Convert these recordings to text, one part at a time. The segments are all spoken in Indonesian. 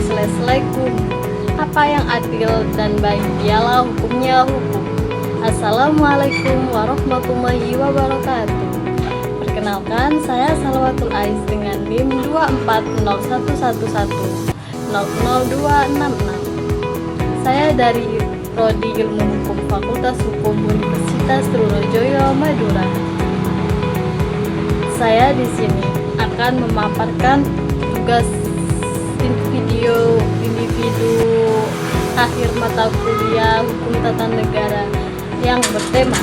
selai-selai hukum. Apa yang adil dan baik dialah hukumnya hukum. Assalamualaikum warahmatullahi wabarakatuh. Perkenalkan, saya Salwatul Ais dengan NIM 24011100266. Saya dari Prodi Ilmu Hukum Fakultas Hukum Universitas Trunojoyo, Madura. Saya di sini akan memaparkan tugas individu akhir mata kuliah Hukum Tata Negara yang bertema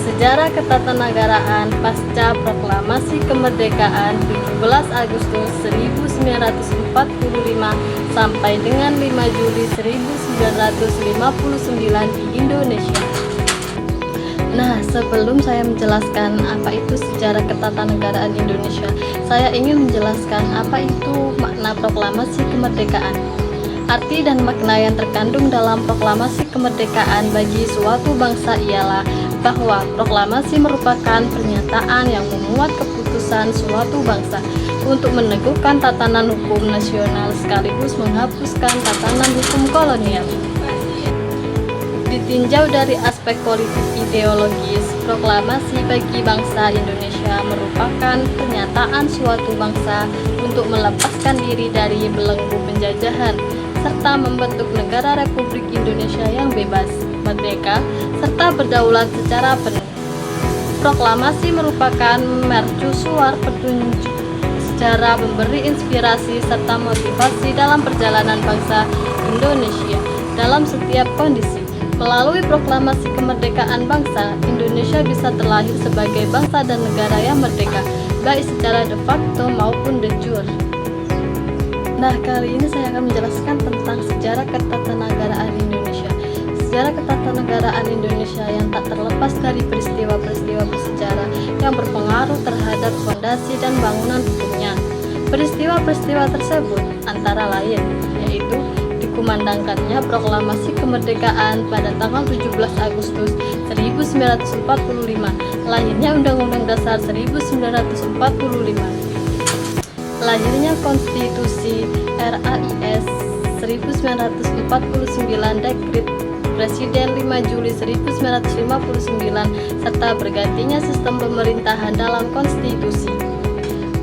Sejarah Ketatanegaraan Pasca Proklamasi Kemerdekaan 17 Agustus 1945 sampai dengan 5 Juli 1959 di Indonesia. Nah, sebelum saya menjelaskan apa itu sejarah ketatanegaraan Indonesia, saya ingin menjelaskan apa itu makna proklamasi kemerdekaan. Arti dan makna yang terkandung dalam proklamasi kemerdekaan bagi suatu bangsa ialah bahwa proklamasi merupakan pernyataan yang memuat keputusan suatu bangsa untuk meneguhkan tatanan hukum nasional sekaligus menghapuskan tatanan hukum kolonial. Ditinjau dari aspek politik ideologis, proklamasi bagi bangsa Indonesia merupakan pernyataan suatu bangsa untuk melepaskan diri dari belenggu penjajahan serta membentuk negara Republik Indonesia yang bebas, merdeka, serta berdaulat secara penuh. Proklamasi merupakan mercusuar petunjuk sejarah, memberi inspirasi serta motivasi dalam perjalanan bangsa Indonesia dalam setiap kondisi. Melalui proklamasi kemerdekaan bangsa, Indonesia bisa terlahir sebagai bangsa dan negara yang merdeka, baik secara de facto maupun de jure. Nah, kali ini saya akan menjelaskan tentang sejarah ketatanegaraan Indonesia. Sejarah ketatanegaraan Indonesia yang tak terlepas dari peristiwa-peristiwa bersejarah yang berpengaruh terhadap fondasi dan bangunan hukumnya. Peristiwa-peristiwa tersebut antara lain yaitu dikumandangkannya proklamasi kemerdekaan pada tanggal 17 Agustus 1945, lahirnya Undang-Undang Dasar 1945, lahirnya Konstitusi RAIS 1949, Dekret Presiden 5 Juli 1959, serta bergantinya sistem pemerintahan dalam konstitusi.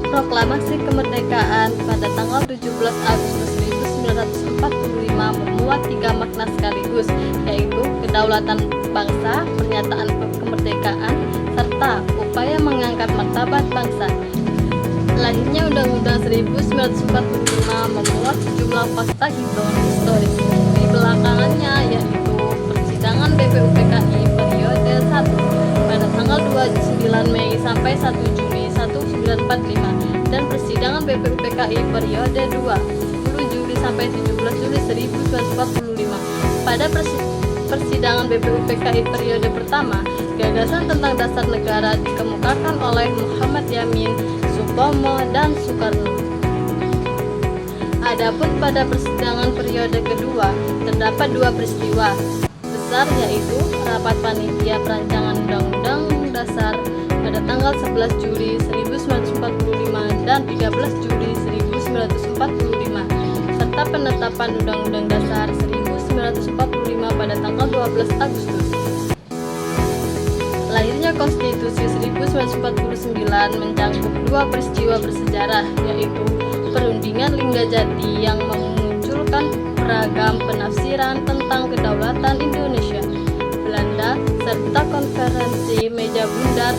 Proklamasi kemerdekaan pada tanggal 17 Agustus 1945 memuat 3 makna sekaligus, yaitu kedaulatan bangsa, pernyataan kemerdekaan, serta upaya mengangkat martabat bangsa. Lahirnya Undang-Undang 1945 memuat sejumlah fakta historis di belakangannya, yaitu persidangan BPUPKI periode 1 pada tanggal 29 Mei sampai 1 Juni 1945 dan persidangan BPUPKI periode 2 10 Juli sampai 17 Juli 1945. Pada persidangan BPUPKI periode pertama, gagasan tentang dasar negara dikemukakan oleh Muhammad Yamin, Supomo, dan Soekarno. Adapun pada persidangan periode kedua, terdapat 2 peristiwa besar, yaitu rapat panitia perancangan Undang-Undang Dasar pada tanggal 11 Juli 1945 dan 13 Juli 1945, serta penetapan Undang-Undang Dasar 1945 pada tanggal 12 Agustus. Lahirnya Konstitusi 1949 mencangkup 2 peristiwa bersejarah, yaitu Perundingan Linggajati yang memunculkan beragam penafsiran tentang kedaulatan Indonesia Belanda, serta Konferensi Meja Bundar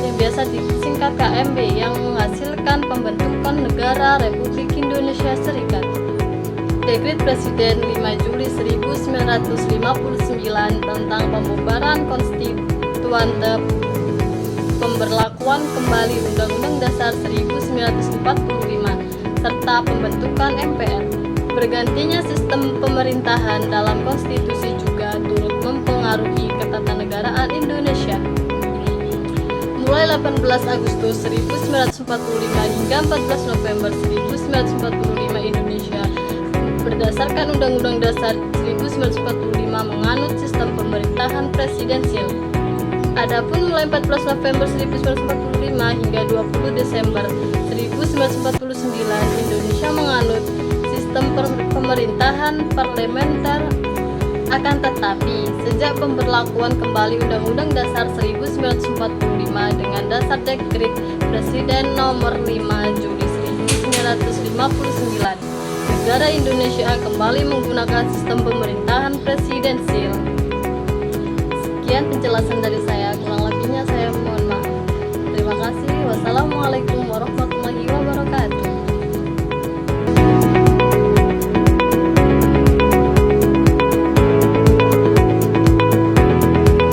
yang biasa disingkat KMB yang menghasilkan pembentukan negara Republik Indonesia Serikat. Dekret Presiden 5 Juli 1959 tentang pembubaran konstituante, pemberlakuan kembali Undang-Undang Dasar 1945, serta pembentukan MPR. Bergantinya sistem pemerintahan dalam konstitusi juga turut mempengaruhi ketatanegaraan Indonesia. Mulai 18 Agustus 1945 hingga 14 November 1945, Indonesia berdasarkan Undang-Undang Dasar 1945 menganut sistem pemerintahan presidensial. Adapun mulai 14 November 1945 hingga 20 Desember 1949 Indonesia menganut sistem pemerintahan parlementer. Akan tetapi, sejak pemberlakuan kembali Undang-Undang Dasar 1945 dengan dasar Dekret Presiden Nomor 5 Juli 1959, negara Indonesia kembali menggunakan sistem pemerintahan presidensil. Sekian penjelasan dari saya, kurang lebihnya saya mohon maaf. Terima kasih. Wassalamualaikum warahmatullahi wabarakatuh.